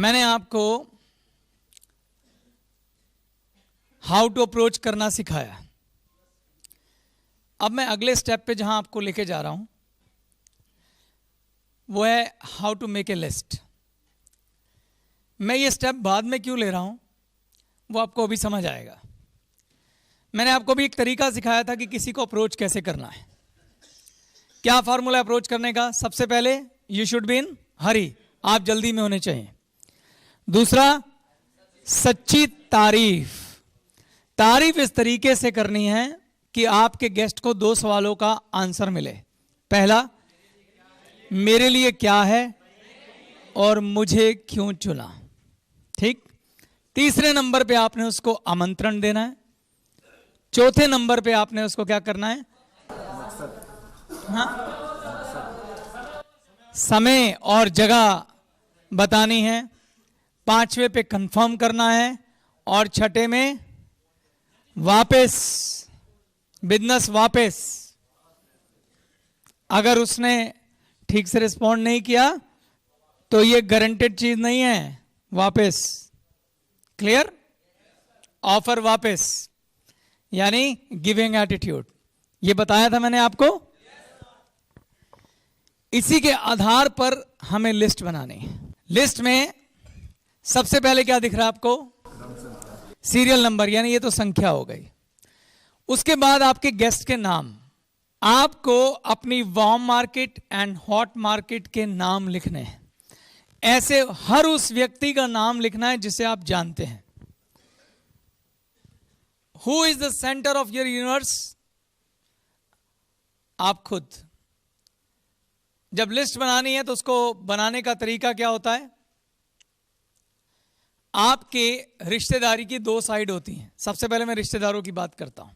मैंने आपको how to approach करना सिखाया। अब मैं अगले स्टेप पे जहां आपको लेके जा रहा हूं वो है how to make a list. मैं ये स्टेप बाद में क्यों ले रहा हूं वो आपको अभी समझ आएगा। मैंने आपको भी एक तरीका सिखाया था कि किसी को अप्रोच कैसे करना है। क्या फॉर्मूला अप्रोच करने का? सबसे पहले यू शुड बी इन हरी, आप जल्दी में होने चाहिए। दूसरा, सच्ची तारीफ। तारीफ इस तरीके से करनी है कि आपके गेस्ट को 2 सवालों का आंसर मिले। पहला, मेरे लिए क्या है और मुझे क्यों चुना। ठीक। तीसरे नंबर पे आपने उसको आमंत्रण देना है। चौथे नंबर पे आपने उसको क्या करना है? हाँ, समय और जगह बतानी है। 5वें पे कंफर्म करना है और 6ठे में वापस बिजनेस वापस। अगर उसने ठीक से रिस्पॉन्ड नहीं किया तो ये गारंटेड चीज नहीं है, वापस। क्लियर? ऑफर वापस, यानी गिविंग एटीट्यूड। ये बताया था मैंने आपको। इसी के आधार पर हमें लिस्ट बनानी है। लिस्ट में सबसे पहले क्या दिख रहा है आपको? सीरियल नंबर, यानी ये तो संख्या हो गई। उसके बाद आपके गेस्ट के नाम। आपको अपनी warm market and hot market के नाम लिखने हैं। ऐसे हर उस व्यक्ति का नाम लिखना है जिसे आप जानते हैं। Who is the centre of your universe? आप खुद। जब लिस्ट बनानी है तो उसको बनाने का तरीका क्या होता है? आपके रिश्तेदारी की 2 साइड होती हैं। सबसे पहले मैं रिश्तेदारों की बात करता हूं।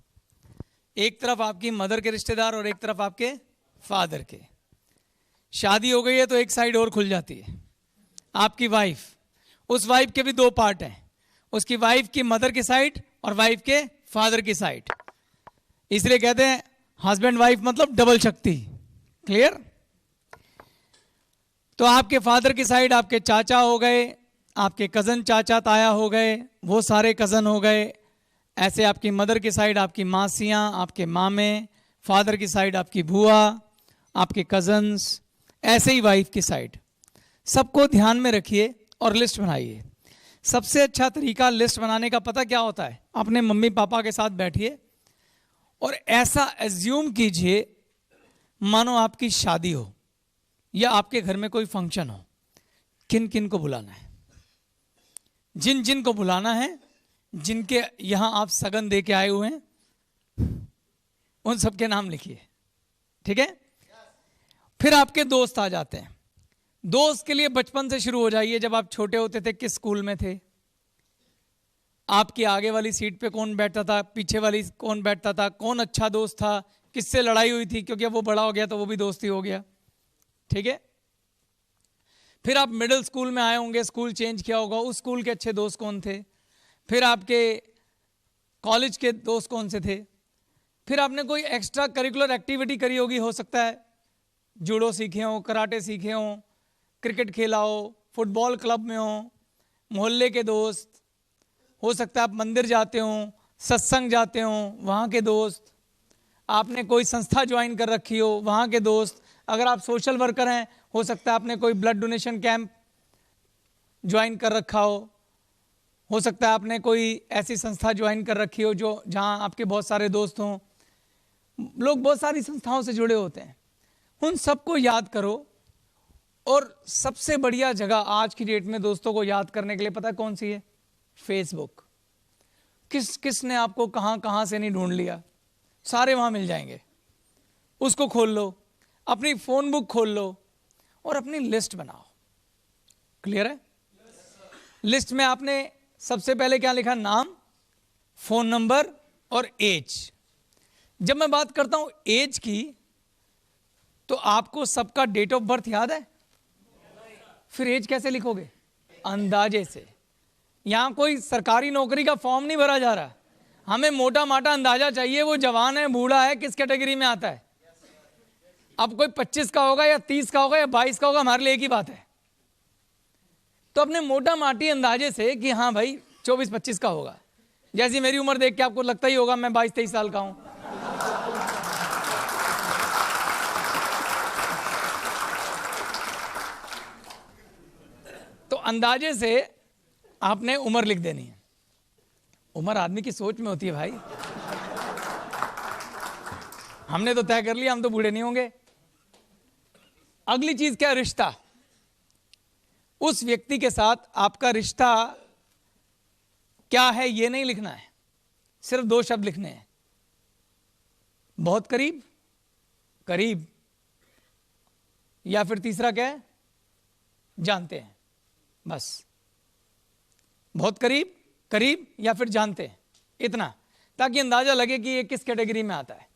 एक तरफ आपकी मदर के रिश्तेदार और एक तरफ आपके फादर के। शादी हो गई है तो एक साइड और खुल जाती है, आपकी वाइफ। उस वाइफ के भी 2 पार्ट हैं, उसकी वाइफ की मदर की साइड और वाइफ के फादर की साइड। इसलिए कहते हैं हस्बैंड वाइफ मतलब डबल शक्ति। क्लियर? तो आपके फादर की साइड आपके चाचा हो गए, आपके कजन चाचा ताया हो गए, वो सारे कजन हो गए। ऐसे आपकी मदर की साइड आपकी मासियां, आपके मामे, फादर की साइड आपकी बुआ, आपके कजन्स, ऐसे ही वाइफ की साइड। सबको ध्यान में रखिए और लिस्ट बनाइए। सबसे अच्छा तरीका लिस्ट बनाने का पता क्या होता है? अपने मम्मी पापा के साथ बैठिए और ऐसा एज्यूम कीजिए मानो आपकी शादी हो या आपके घर में कोई फंक्शन हो। किन किन को बुलाना है, जिन जिन को बुलाना है, जिनके यहां आप सगन दे के आए हुए हैं, उन सबके नाम लिखिए। ठीक है? फिर आपके दोस्त आ जाते हैं। दोस्त के लिए बचपन से शुरू हो जाइए। जब आप छोटे होते थे किस स्कूल में थे? आपकी आगे वाली सीट पे कौन बैठता था, पीछे वाली कौन बैठता था, कौन अच्छा दोस्त था, किससे लड़ाई हुई थी, क्योंकि अब वो बड़ा हो गया तो वो भी दोस्ती हो गया। ठीक है? फिर आप मिडिल स्कूल में आए होंगे, स्कूल चेंज किया होगा, उस स्कूल के अच्छे दोस्त कौन थे। फिर आपके कॉलेज के दोस्त कौन से थे। फिर आपने कोई एक्स्ट्रा करिकुलर एक्टिविटी करी होगी, हो सकता है जूडो सीखे हो, कराटे सीखे हो, क्रिकेट खेला हो, फुटबॉल क्लब में हो, मोहल्ले के दोस्त। हो सकता है आप मंदिर जाते हो, सत्संग जाते हो, वहाँ के दोस्त। आपने कोई संस्था ज्वाइन कर रखी हो, वहाँ के दोस्त। अगर आप सोशल वर्कर हैं, हो सकता है आपने कोई ब्लड डोनेशन कैंप ज्वाइन कर रखा हो सकता है आपने कोई ऐसी संस्था ज्वाइन कर रखी हो जो जहां आपके बहुत सारे दोस्त हों। लोग बहुत सारी संस्थाओं से जुड़े होते हैं। उन सबको याद करो। और सबसे बढ़िया जगह आज की डेट में दोस्तों को याद करने के लिए पता है कौन सी है? फेसबुक। किसने आपको कहां कहां से नहीं ढूंढ लिया, सारे वहां मिल जाएंगे। उसको खोल लो, अपनी फोन बुक खोल लो और अपनी लिस्ट बनाओ। क्लियर है? लिस्ट में आपने सबसे पहले क्या लिखा? नाम, फोन नंबर और एज। जब मैं बात करता हूं एज की तो आपको सबका डेट ऑफ बर्थ याद है? फिर एज कैसे लिखोगे? अंदाजे से। यहां कोई सरकारी नौकरी का फॉर्म नहीं भरा जा रहा। हमें मोटा माटा अंदाजा चाहिए वो जवान है, बूढ़ा है, किस कैटेगरी में आता है। अब कोई 25 का होगा या 30 का होगा या 22 का होगा, हमारे लिए एक ही बात है। तो अपने मोटा माटी अंदाजे से कि हाँ भाई 24-25 का होगा, जैसी मेरी उम्र देख के आपको लगता ही होगा मैं 22-23 साल का हूं। तो अंदाजे से आपने उम्र लिख देनी है। उम्र आदमी की सोच में होती है भाई। हमने तो तय कर लिया हम तो बूढ़े नहीं होंगे। अगली चीज क्या, रिश्ता। उस व्यक्ति के साथ आपका रिश्ता क्या है ये नहीं लिखना है, सिर्फ 2 शब्द लिखने हैं, बहुत करीब, करीब, या फिर तीसरा क्या है, जानते हैं। बस बहुत करीब, करीब या फिर जानते हैं, इतना, ताकि अंदाजा लगे कि ये किस कैटेगरी में आता है।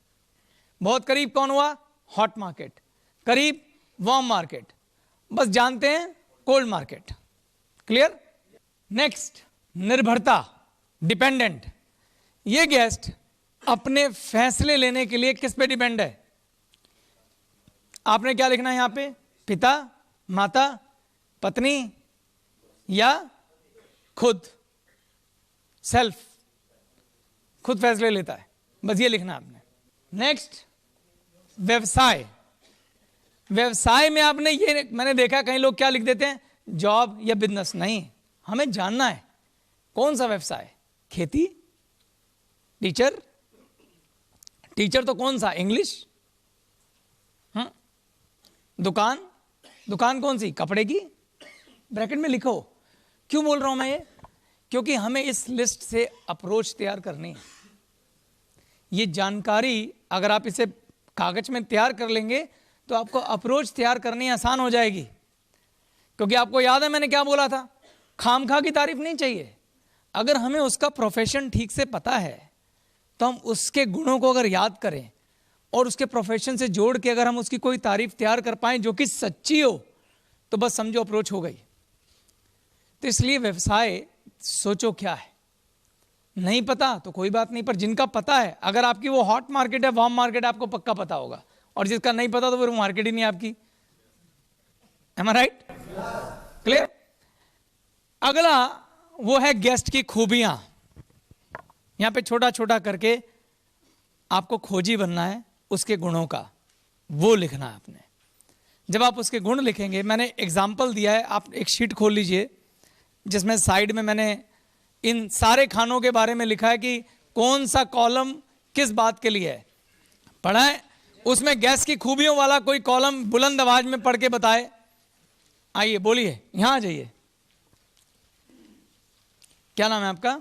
बहुत करीब कौन हुआ, हॉट मार्केट, करीब वार्म मार्केट, बस जानते हैं कोल्ड मार्केट। क्लियर। नेक्स्ट, निर्भरता, डिपेंडेंट। ये गेस्ट अपने फैसले लेने के लिए किस पे डिपेंड है। आपने क्या लिखना है यहां पे, पिता, माता, पत्नी या खुद, सेल्फ, खुद फैसले लेता है, बस ये लिखना आपने। नेक्स्ट, व्यवसाय। व्यवसाय में आपने ये, मैंने देखा कई लोग क्या लिख देते हैं, जॉब या बिजनेस। नहीं, हमें जानना है कौन सा व्यवसाय, खेती, टीचर, टीचर तो कौन सा, इंग्लिश, दुकान, दुकान कौन सी, कपड़े की, ब्रैकेट में लिखो। क्यों बोल रहा हूं मैं ये, क्योंकि हमें इस लिस्ट से अप्रोच तैयार करनी है। ये जानकारी अगर आप इसे कागज में तैयार कर लेंगे तो आपको अप्रोच तैयार करनी आसान हो जाएगी। क्योंकि आपको याद है मैंने क्या बोला था, खामखा की तारीफ नहीं चाहिए। अगर हमें उसका प्रोफेशन ठीक से पता है तो हम उसके गुणों को अगर याद करें और उसके प्रोफेशन से जोड़ के अगर हम उसकी कोई तारीफ तैयार कर पाएं जो कि सच्ची हो, तो बस समझो अप्रोच हो गई। तो इसलिए व्यवसाय सोचो क्या है, नहीं पता तो कोई बात नहीं, पर जिनका पता है, अगर आपकी वो हॉट मार्केट है, वार्म मार्केट, आपको पक्का पता होगा, और जिसका नहीं पता तो फिर मार्केट ही नहीं आपकी। एम आई राइट? क्लियर। अगला वो है गेस्ट की खूबियां। यहां पे छोटा छोटा करके आपको खोजी बनना है उसके गुणों का, वो लिखना है आपने। जब आप उसके गुण लिखेंगे, मैंने एग्जाम्पल दिया है, आप एक शीट खोल लीजिए जिसमें साइड में मैंने इन सारे खानों के बारे में लिखा है कि कौन सा कॉलम किस बात के लिए है। पढ़ा है? उसमें गैस की खूबियों वाला कोई कॉलम बुलंद आवाज में पढ़ के बताए। आइए बोलिए, यहां आ जाइए। क्या नाम है आपका?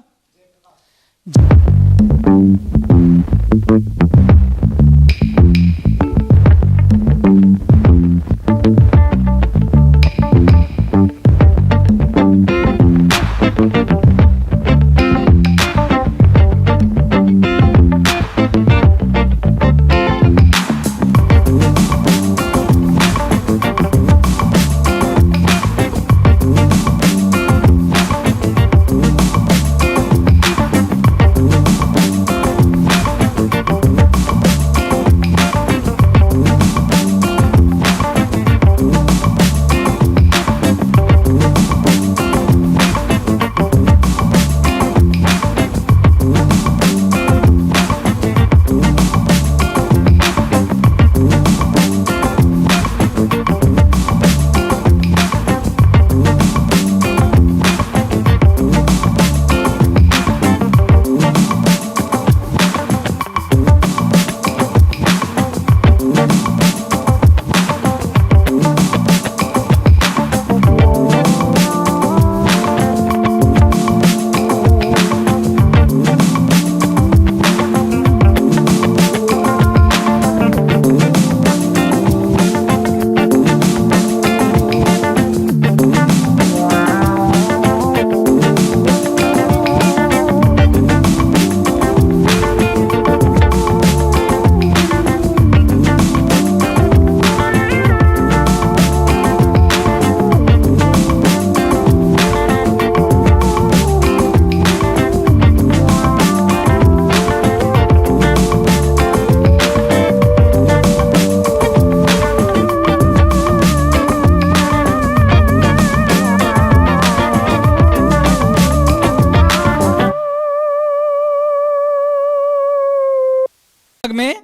में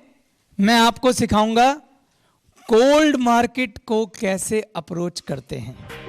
मैं आपको सिखाऊंगा कोल्ड मार्केट को कैसे अप्रोच करते हैं।